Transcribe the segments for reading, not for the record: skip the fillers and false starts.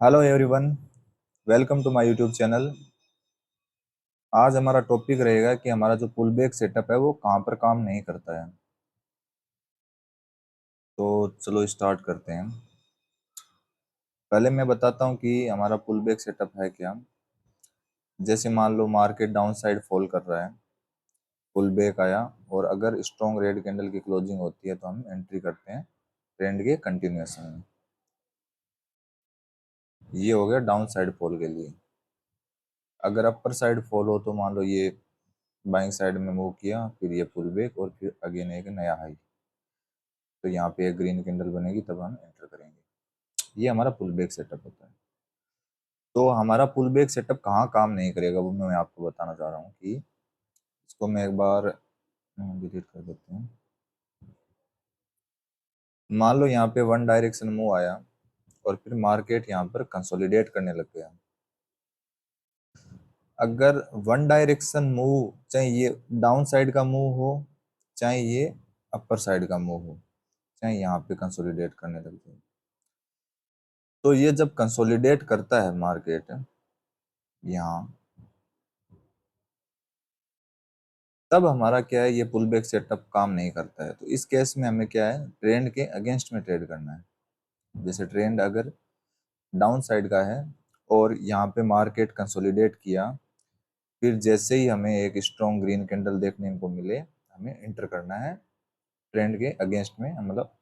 Hello everyone, welcome to my YouTube channel. आज हमारा topic रहेगा कि हमारा जो पुल बैक सेटअप है वो कहाँ पर काम नहीं करता है। तो चलो स्टार्ट करते हैं। पहले मैं बताता हूँ कि हमारा पुल बैक सेटअप है क्या। जैसे मान लो मार्केट डाउन साइड फॉल कर रहा है, पुल बैक आया और अगर स्ट्रॉन्ग रेड कैंडल की क्लोजिंग होती है तो हम एंट्री करते हैं ट्रेंड के कंटिन्यूएशन में। ये हो गया डाउन साइड फॉल के लिए। अगर अपर साइड फॉल हो तो मान लो ये बाइंग साइड में मूव किया, फिर ये पुल बैक और फिर अगेन एक नया हाई, तो यहाँ पे एक ग्रीन कैंडल बनेगी तब हम एंटर करेंगे। ये हमारा पुल बैक सेटअप होता है। तो हमारा पुल बैक सेटअप कहाँ काम नहीं करेगा वो मैं आपको बताना चाह रहा हूँ कि इसको मैं एक बार डिलीट कर देते हैं। मान लो यहाँ पे वन डायरेक्शन मूव आया और फिर मार्केट यहाँ पर कंसोलिडेट करने लग गया। अगर वन डायरेक्शन मूव, चाहे ये डाउन साइड का मूव हो चाहे ये अपर साइड का मूव हो, चाहे यहाँ पे कंसोलिडेट करने लग जाए, तो ये जब कंसोलिडेट करता है मार्केट यहाँ, तब हमारा क्या है, ये पुल बैक सेटअप काम नहीं करता है। तो इस केस में हमें क्या है, ट्रेंड के अगेंस्ट में ट्रेड करना है। जैसे ट्रेंड अगर डाउन साइड का है और यहाँ पे मार्केट कंसोलिडेट किया, फिर जैसे ही हमें एक स्ट्रॉन्ग ग्रीन कैंडल देखने को मिले, हमें एंटर करना है ट्रेंड के अगेंस्ट में, मतलब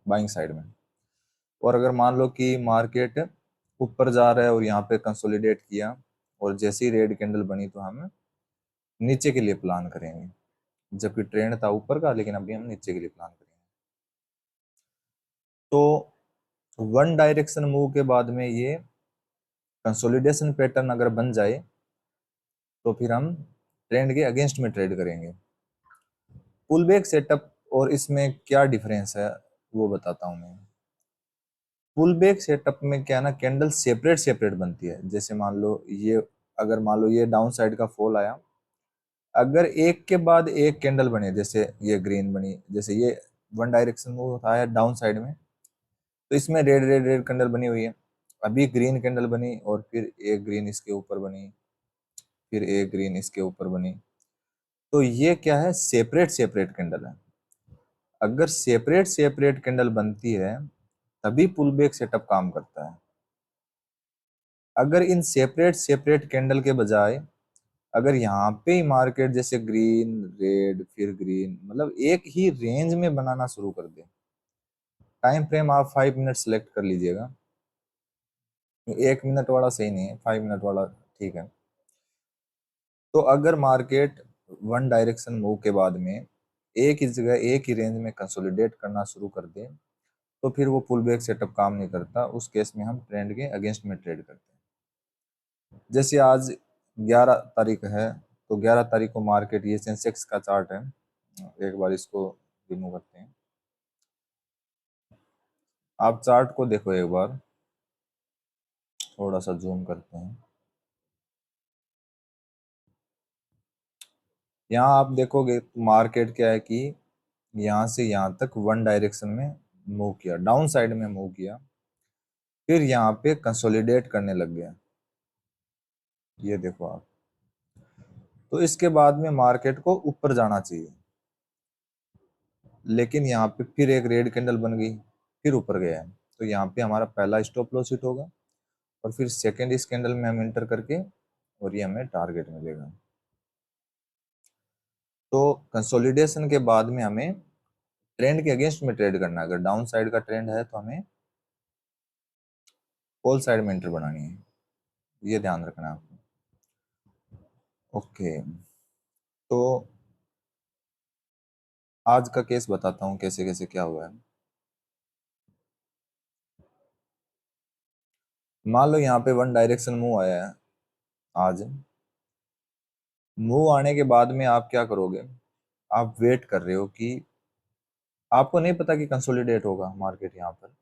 बाइंग साइड में। और अगर मान लो कि मार्केट ऊपर जा रहा है और यहाँ पे कंसोलिडेट किया और जैसे ही रेड कैंडल बनी तो हम नीचे के लिए प्लान करेंगे, जबकि ट्रेंड था ऊपर का, लेकिन अभी हम नीचे के लिए प्लान करेंगे। तो वन डायरेक्शन मूव के बाद में ये कंसोलिडेशन पैटर्न अगर बन जाए तो फिर हम ट्रेंड के अगेंस्ट में ट्रेड करेंगे। पुल बैक सेटअप और इसमें क्या डिफरेंस है वो बताता हूँ मैं। पुल बैक सेटअप में क्या ना, कैंडल सेपरेट सेपरेट बनती है। जैसे मान लो ये, अगर मान लो ये डाउन साइड का फॉल आया, अगर एक के बाद एक कैंडल बने, जैसे ये ग्रीन बनी, जैसे ये वन डायरेक्शन मूव होता है डाउन साइड में, तो इसमें रेड रेड रेड कैंडल बनी हुई है। अभी ग्रीन कैंडल बनी और फिर एक ग्रीन इसके ऊपर बनी, फिर एक ग्रीन इसके ऊपर बनी। तो ये क्या है, सेपरेट सेपरेट कैंडल है। अगर सेपरेट सेपरेट कैंडल बनती है तभी पुल बैक सेटअप काम करता है। अगर इन सेपरेट सेपरेट कैंडल के बजाय अगर यहाँ पे ही मार्केट जैसे ग्रीन रेड फिर ग्रीन, मतलब एक ही रेंज में बनाना शुरू कर दे, टाइम फ्रेम आप 5 मिनट सेलेक्ट कर लीजिएगा, 1 मिनट वाला सही नहीं है, 5 मिनट वाला ठीक है। तो अगर मार्केट वन डायरेक्शन मूव के बाद में एक ही जगह एक ही रेंज में कंसोलिडेट करना शुरू कर दे, तो फिर वो पुल बैक सेटअप काम नहीं करता। उस केस में हम ट्रेंड के अगेंस्ट में ट्रेड करते हैं। जैसे आज 11 तारीख है, तो 11 तारीख को मार्केट, ये सेंसेक्स का चार्ट है, एक बार इसको रिमूव करते हैं। आप चार्ट को देखो एक बार, थोड़ा सा जूम करते हैं। यहाँ आप देखोगे मार्केट क्या है कि यहाँ से यहाँ तक वन डायरेक्शन में मूव किया, डाउन साइड में मूव किया, फिर यहाँ पे कंसोलिडेट करने लग गया। ये देखो आप, तो इसके बाद में मार्केट को ऊपर जाना चाहिए, लेकिन यहाँ पे फिर एक रेड कैंडल बन गई, फिर ऊपर गया है। तो यहाँ पे हमारा पहला स्टॉप लॉस हिट होगा और फिर सेकेंड इस कैंडल में हम एंटर करके, और ये हमें टारगेट मिलेगा। तो कंसोलिडेशन के बाद में हमें ट्रेंड के अगेंस्ट में ट्रेड करना है। अगर डाउन साइड का ट्रेंड है तो हमें कॉल साइड में एंटर बनानी है, ये ध्यान रखना है आपको। ओके, तो आज का केस बताता हूँ कैसे कैसे क्या हुआ है। मान लो यहाँ पे वन डायरेक्शन मूव आया है आज। मूव आने के बाद में आप क्या करोगे, आप वेट कर रहे हो कि, आपको नहीं पता कि कंसोलिडेट होगा मार्केट यहाँ पर,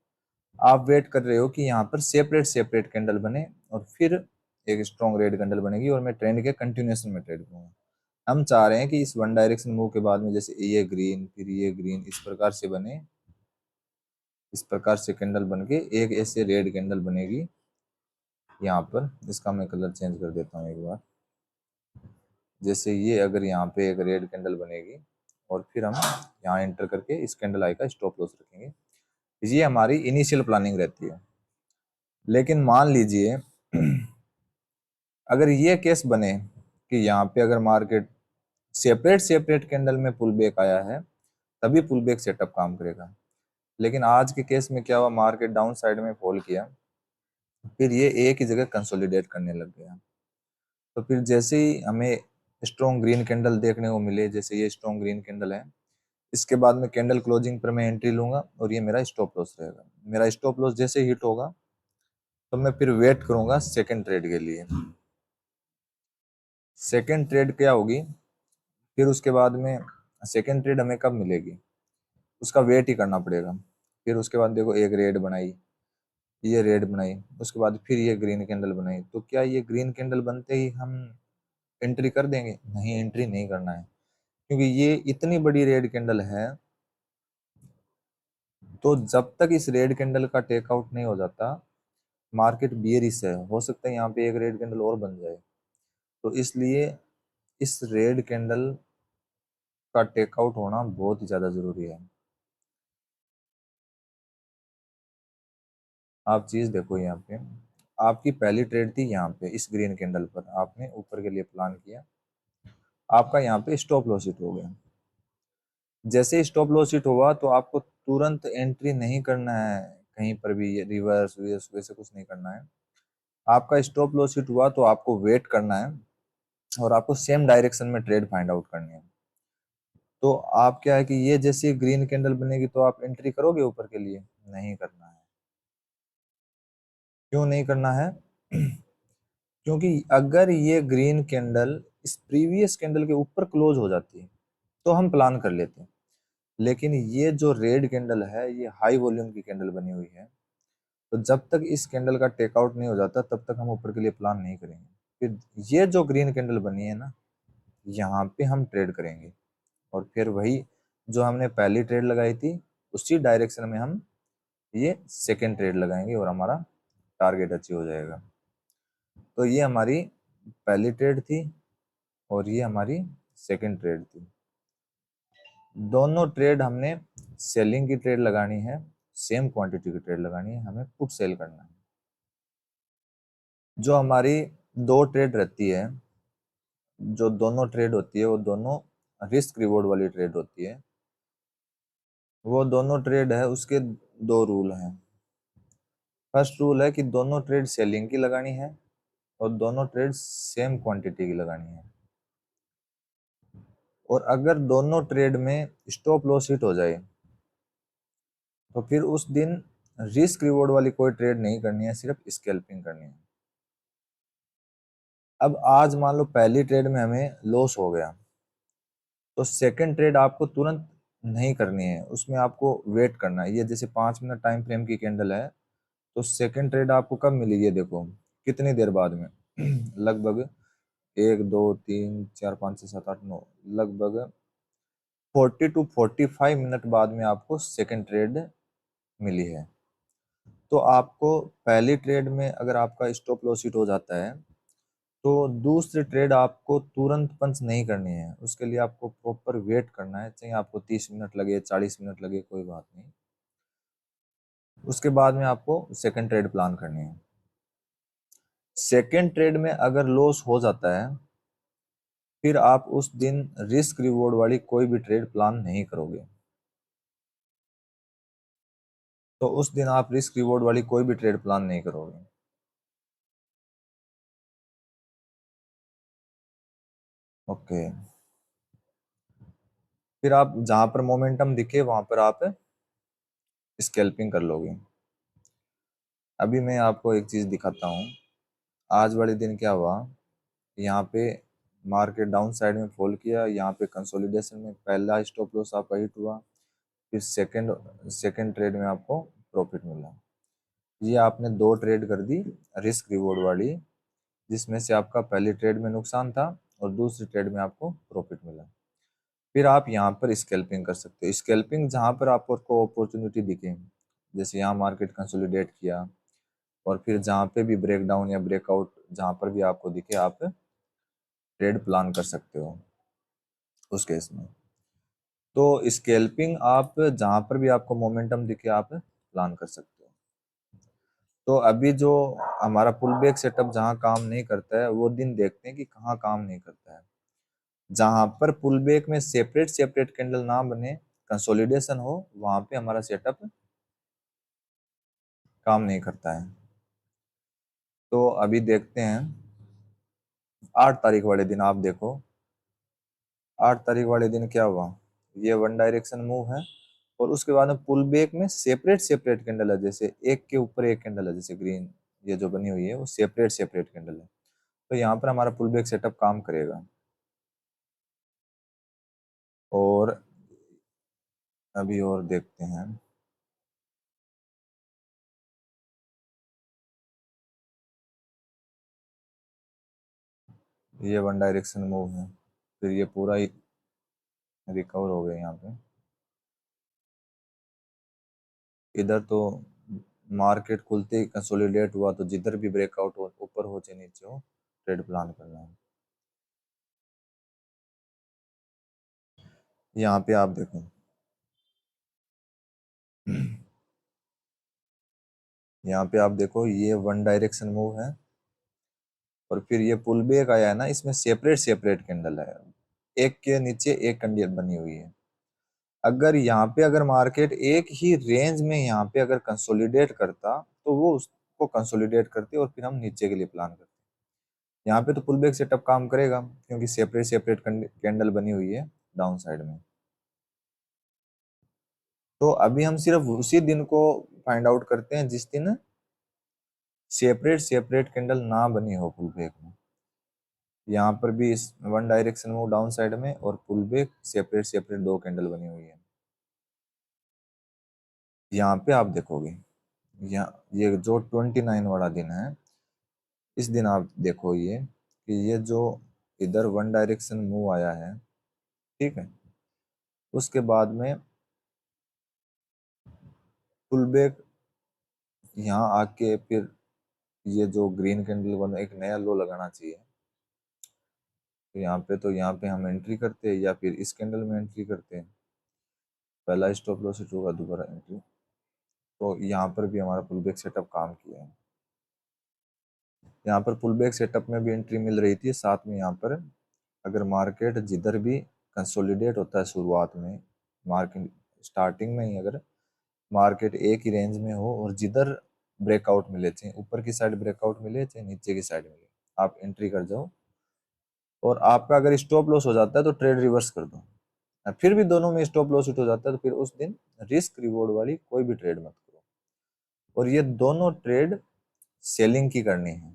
आप वेट कर रहे हो कि यहाँ पर सेपरेट सेपरेट कैंडल बने और फिर एक स्ट्रॉन्ग रेड कैंडल बनेगी और मैं ट्रेंड के कंटिन्यूएशन में ट्रेड करूंगा। हम चाह रहे हैं कि इस वन डायरेक्शन मूव के बाद में जैसे ये ग्रीन फिर ये ग्रीन इस प्रकार से बने, इस प्रकार से कैंडल बन के एक ऐसे रेड कैंडल बनेगी यहाँ पर। इसका मैं कलर चेंज कर देता हूँ एक बार। जैसे ये अगर यहाँ पे एक रेड कैंडल बनेगी और फिर हम यहाँ एंटर करके इस कैंडल आई का स्टॉप लॉस रखेंगे, ये हमारी इनिशियल प्लानिंग रहती है। लेकिन मान लीजिए अगर ये केस बने कि यहाँ पे अगर मार्केट सेपरेट सेपरेट कैंडल में पुल बैक आया है, तभी पुल बैक सेटअप काम करेगा। लेकिन आज के केस में क्या हुआ, मार्केट डाउन साइड में फॉल किया, फिर ये एक ही जगह कंसोलिडेट करने लग गया। तो फिर जैसे ही हमें स्ट्रॉन्ग ग्रीन कैंडल देखने को मिले, जैसे ये स्ट्रॉन्ग ग्रीन कैंडल है, इसके बाद में कैंडल क्लोजिंग पर मैं एंट्री लूंगा और ये मेरा स्टॉप लॉस रहेगा। मेरा स्टॉप लॉस जैसे हिट होगा तो मैं फिर वेट करूंगा सेकंड ट्रेड के लिए। सेकंड ट्रेड क्या होगी, फिर उसके बाद में सेकंड ट्रेड हमें कब मिलेगी उसका वेट ही करना पड़ेगा। फिर उसके बाद देखो एक रेड बनाई, ये रेड बनाई, उसके बाद फिर ये ग्रीन कैंडल बनाई। तो क्या ये ग्रीन कैंडल बनते ही हम एंट्री कर देंगे? नहीं, एंट्री नहीं करना है, क्योंकि ये इतनी बड़ी रेड कैंडल है। तो जब तक इस रेड कैंडल का टेकआउट नहीं हो जाता, मार्केट बियरिश है, हो सकता है यहाँ पे एक रेड कैंडल और बन जाए। तो इसलिए इस रेड कैंडल का टेकआउट होना बहुत ही ज्यादा जरूरी है। आप चीज देखो, यहाँ पे आपकी पहली ट्रेड थी, यहाँ पे इस ग्रीन कैंडल पर आपने ऊपर के लिए प्लान किया, आपका यहाँ पे स्टॉप लॉस हिट हो गया। जैसे स्टॉप लॉस हिट हुआ तो आपको तुरंत एंट्री नहीं करना है कहीं पर भी, ये रिवर्स रिवर्स वैसे कुछ नहीं करना है। आपका स्टॉप लॉस हिट हुआ तो आपको वेट करना है और आपको सेम डायरेक्शन में ट्रेड फाइंड आउट करनी है। तो आप क्या है कि ये जैसे ग्रीन कैंडल बनेगी तो आप एंट्री करोगे ऊपर के लिए? नहीं करना है। क्यों नहीं करना है? क्योंकि अगर ये ग्रीन कैंडल इस प्रीवियस कैंडल के ऊपर क्लोज हो जाती है तो हम प्लान कर लेते हैं। लेकिन ये जो रेड कैंडल है, ये हाई वॉल्यूम की कैंडल बनी हुई है, तो जब तक इस कैंडल का टेकआउट नहीं हो जाता तब तक हम ऊपर के लिए प्लान नहीं करेंगे। फिर ये जो ग्रीन कैंडल बनी है ना, यहाँ पे हम ट्रेड करेंगे और फिर वही जो हमने पहली ट्रेड लगाई थी उसी डायरेक्शन में हम ये सेकेंड ट्रेड लगाएंगे और हमारा टारगेट अचीव हो जाएगा। तो ये हमारी पहली ट्रेड थी और ये हमारी सेकेंड ट्रेड थी। दोनों ट्रेड हमने सेलिंग की ट्रेड लगानी है, सेम क्वांटिटी की ट्रेड लगानी है, हमें पुट सेल करना है। जो हमारी दो ट्रेड रहती है, जो दोनों ट्रेड होती है वो दोनों रिस्क रिवॉर्ड वाली ट्रेड होती है। वो दोनों ट्रेड है, उसके दो रूल हैं। फर्स्ट रूल है कि दोनों ट्रेड सेलिंग की लगानी है और दोनों ट्रेड सेम क्वांटिटी की लगानी है। और अगर दोनों ट्रेड में स्टॉप लॉस हिट हो जाए तो फिर उस दिन रिस्क रिवॉर्ड वाली कोई ट्रेड नहीं करनी है, सिर्फ स्कैल्पिंग करनी है। अब आज मान लो पहली ट्रेड में हमें लॉस हो गया, तो सेकंड ट्रेड आपको तुरंत नहीं करनी है, उसमें आपको वेट करना है। ये जैसे 5 मिनट टाइम फ्रेम की कैंडल है, तो सेकंड ट्रेड आपको कब मिलेगी ये देखो, कितनी देर बाद में लगभग 1 2 3 4 5 6 7 8 9, लगभग 40 to 45 मिनट बाद में आपको सेकंड ट्रेड मिली है। तो आपको पहली ट्रेड में अगर आपका स्टॉप लॉस हिट हो जाता है तो दूसरी ट्रेड आपको तुरंत पंच नहीं करनी है, उसके लिए आपको प्रॉपर वेट करना है, चाहे आपको 30 मिनट लगे 40 मिनट लगे कोई बात नहीं। उसके बाद में आपको सेकंड ट्रेड प्लान करनी है। सेकंड ट्रेड में अगर लॉस हो जाता है फिर आप उस दिन रिस्क रिवॉर्ड वाली कोई भी ट्रेड प्लान नहीं करोगे। तो उस दिन आप रिस्क रिवॉर्ड वाली कोई भी ट्रेड प्लान नहीं करोगे। ओके, फिर आप जहां पर मोमेंटम दिखे वहां पर आप स्कैल्पिंग कर लोगे। अभी मैं आपको एक चीज दिखाता हूँ। आज वाले दिन क्या हुआ, यहाँ पे मार्केट डाउन साइड में फॉल किया, यहाँ पे कंसोलिडेशन में पहला स्टॉप लॉस आपका हिट हुआ, फिर सेकंड ट्रेड में आपको प्रॉफिट मिला। ये आपने दो ट्रेड कर दी रिस्क रिवॉर्ड वाली, जिसमें से आपका पहली ट्रेड में नुकसान था और दूसरी ट्रेड में आपको प्रॉफिट मिला। फिर आप यहाँ पर स्कैल्पिंग कर सकते हो। स्कैल्पिंग जहाँ पर आपको अपॉर्चुनिटी दिखे, जैसे यहाँ मार्केट कंसोलिडेट किया और फिर जहाँ पे भी ब्रेकडाउन या ब्रेकआउट जहाँ पर भी आपको दिखे आप ट्रेड प्लान कर सकते हो उस केस में। तो स्कैल्पिंग आप जहाँ पर भी आपको मोमेंटम दिखे आप प्लान कर सकते हो। तो अभी जो हमारा पुल बैक सेटअप जहाँ काम नहीं करता है वो दिन देखते हैं कि कहाँ काम नहीं करता है। जहां पर पुल बैक में सेपरेट सेपरेट कैंडल ना बने, कंसोलिडेशन हो, वहां पे हमारा सेटअप काम नहीं करता है। तो अभी देखते हैं 8 तारीख वाले दिन आप देखो, 8 तारीख वाले दिन क्या हुआ, ये वन डायरेक्शन मूव है और उसके बाद में पुल बैक में सेपरेट सेपरेट कैंडल है, जैसे एक के ऊपर एक कैंडल है, जैसे ग्रीन ये जो बनी हुई है वो सेपरेट सेपरेट कैंडल है। तो यहाँ पर हमारा पुल बैक सेटअप काम करेगा। और अभी और देखते हैं, ये वन डायरेक्शन मूव है, फिर ये पूरा ही रिकवर हो गया यहाँ पे। इधर तो मार्केट खुलते ही कंसोलिडेट हुआ, तो जिधर भी ब्रेकआउट हो, ऊपर हो चाहे नीचे हो, ट्रेड प्लान करना है। यहाँ पे आप देखो यहाँ पे आप देखो ये वन डायरेक्शन मूव है और फिर ये पुल बैक आया है ना, इसमें सेपरेट सेपरेट कैंडल है, एक के नीचे एक कैंडल बनी हुई है। अगर यहाँ पे अगर मार्केट एक ही रेंज में यहाँ पे अगर कंसोलिडेट करता तो वो उसको कंसोलिडेट करते और फिर हम नीचे के लिए प्लान करते। यहाँ पे तो पुल बैक सेटअप काम करेगा क्योंकि सेपरेट सेपरेट कैंडल बनी हुई है डाउन साइड में। तो अभी हम सिर्फ उसी दिन को फाइंड आउट करते हैं जिस दिन सेपरेट सेपरेट कैंडल ना बनी हो पुल बैक में। यहाँ पर भी वन डायरेक्शन में डाउन साइड में और पुल बैक सेपरेट सेपरेट दो कैंडल बनी हुई है। यहाँ पे आप देखोगे यहाँ ये जो 29 वाला दिन है, इस दिन आप देखो ये कि ये जो इधर वन डायरेक्शन मूव आया है, ठीक है, उसके बाद में पुल बैक यहाँ आके फिर ये जो ग्रीन कैंडल बना एक नया लो लगाना चाहिए। तो यहाँ पे हम एंट्री करते हैं या फिर इस कैंडल में एंट्री करते हैं, पहला स्टॉप लॉस हिट होगा, दोबारा एंट्री। तो यहाँ पर भी हमारा पुल बैक सेटअप काम किया है। यहाँ पर पुल बैक सेटअप में भी एंट्री मिल रही थी, साथ में यहाँ पर अगर मार्केट जिधर भी कंसोलिडेट होता है शुरुआत में, मार्केट स्टार्टिंग में ही अगर मार्केट एक ही रेंज में हो और जिधर ब्रेकआउट मिले, चाहे ऊपर की साइड ब्रेकआउट मिले चाहे नीचे की साइड मिले, आप एंट्री कर जाओ। और आपका अगर स्टॉप लॉस हो जाता है तो ट्रेड रिवर्स कर दो, फिर भी दोनों में स्टॉप लॉस हिट हो जाता है तो फिर उस दिन रिस्क रिवॉर्ड वाली कोई भी ट्रेड मत करो। और ये दोनों ट्रेड सेलिंग की करनी है,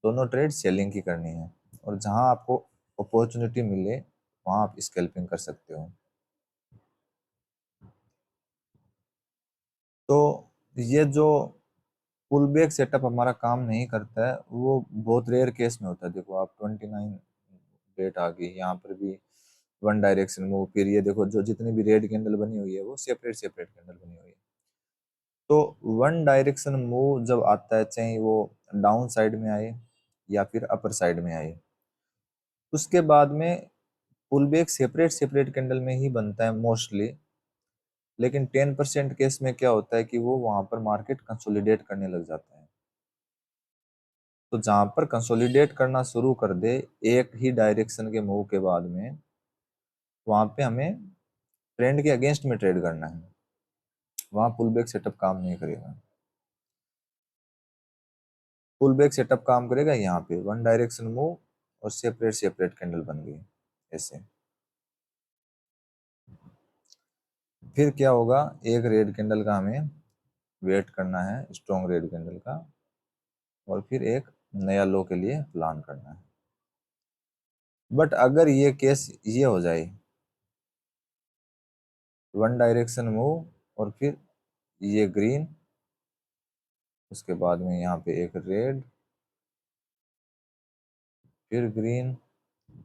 दोनों ट्रेड सेलिंग की करनी है। और जहां आपको अपॉर्चुनिटी मिले वहां आप स्कैल्पिंग कर सकते हो। तो ये जो पुल बैक सेटअप हमारा काम नहीं करता है वो बहुत रेयर केस में होता है। देखो आप 29 डेट आ गई, यहाँ पर भी वन डायरेक्शन मूव, फिर ये देखो जो जितनी भी रेड कैंडल बनी हुई है वो सेपरेट सेपरेट कैंडल बनी हुई है। तो वन डायरेक्शन मूव जब आता है, चाहे वो डाउन साइड में आए या फिर अपर साइड में आए, उसके बाद में pull back separate separate candle में ही बनता है मोस्टली। लेकिन 10% केस में क्या होता है कि वो वहां पर मार्केट कंसोलिडेट करने लग जाता है। तो जहां पर कंसोलिडेट करना शुरू कर दे एक ही डायरेक्शन के मूव के बाद में, वहां पे हमें ट्रेंड के अगेंस्ट में ट्रेड करना है, वहां पुल बैक सेटअप काम नहीं करेगा। पुल बैक सेटअप काम करेगा यहाँ पे वन डायरेक्शन मूव और सेपरेट सेपरेट कैंडल बन गई ऐसे। फिर क्या होगा, एक रेड कैंडल का हमें वेट करना है, स्ट्रॉन्ग रेड कैंडल का, और फिर एक नया लो के लिए प्लान करना है। बट अगर ये केस ये हो जाए, वन डायरेक्शन मूव और फिर ये ग्रीन, उसके बाद में यहाँ पे एक रेड, फिर ग्रीन,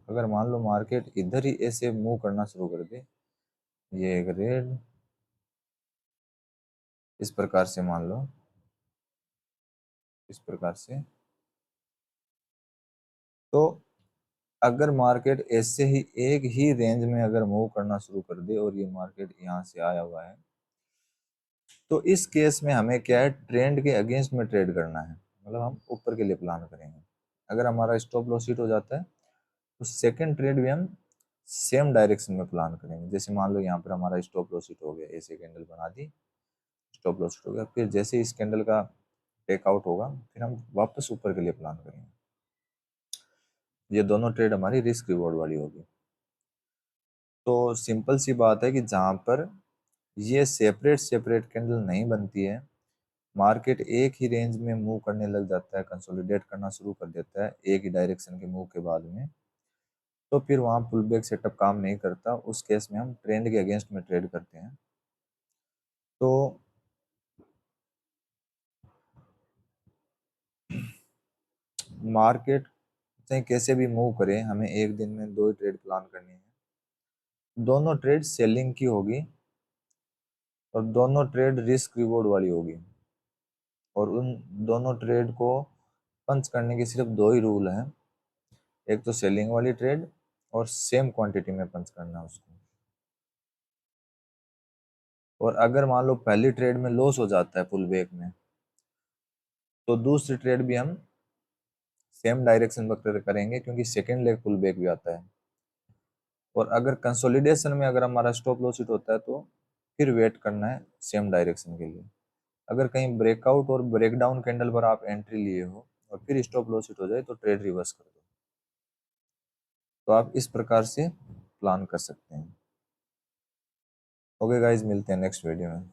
अगर मान लो मार्केट इधर ही ऐसे मूव करना शुरू कर दे, ये एक रेड, इस प्रकार से मान लो, इस प्रकार से। तो अगर मार्केट ऐसे ही एक ही रेंज में अगर मूव करना शुरू कर दे और ये मार्केट यहाँ से आया हुआ है, तो इस केस में हमें क्या है, ट्रेंड के अगेंस्ट में ट्रेड करना है, मतलब हम ऊपर के लिए प्लान करेंगे। अगर हमारा स्टॉप लॉस हिट हो जाता है तो सेकंड ट्रेड भी हम सेम डायरेक्शन में प्लान करेंगे। जैसे मान लो यहाँ पर हमारा स्टॉप लॉस हिट हो गया, ऐसे कैंडल बना दी, स्टॉप लॉस हिट हो गया, फिर जैसे इस कैंडल का टेकआउट होगा फिर हम वापस ऊपर के लिए प्लान करेंगे। ये दोनों ट्रेड हमारी रिस्क रिवॉर्ड वाली होगी। तो सिंपल सी बात है कि जहाँ पर ये सेपरेट सेपरेट कैंडल नहीं बनती है, मार्केट एक ही रेंज में मूव करने लग जाता है, कंसोलिडेट करना शुरू कर देता है एक ही डायरेक्शन के मूव के बाद में, तो फिर वहाँ पुल बैक सेटअप काम नहीं करता। उस केस में हम ट्रेंड के अगेंस्ट में ट्रेड करते हैं। तो मार्केट चाहे कैसे भी मूव करे, हमें एक दिन में 2 ट्रेड प्लान करनी है। दोनों ट्रेड सेलिंग की होगी और दोनों ट्रेड रिस्क रिवॉर्ड वाली होगी। और उन दोनों ट्रेड को पंच करने के सिर्फ 2 ही रूल हैं, एक तो सेलिंग वाली ट्रेड और सेम क्वांटिटी में पंच करना है उसको। और अगर मान लो पहली ट्रेड में लॉस हो जाता है पुल बैक में, तो दूसरी ट्रेड भी हम सेम डायरेक्शन में करेंगे, क्योंकि सेकेंड लेग पुल बैक भी आता है। और अगर कंसोलिडेशन में अगर हमारा स्टॉप लॉस हिट होता है तो फिर वेट करना है सेम डायरेक्शन के लिए। अगर कहीं ब्रेकआउट और ब्रेकडाउन कैंडल पर आप एंट्री लिए हो और फिर स्टॉप लॉस हिट हो जाए तो ट्रेड रिवर्स कर दो। तो आप इस प्रकार से प्लान कर सकते हैं। ओके गाइज, मिलते हैं नेक्स्ट वीडियो में।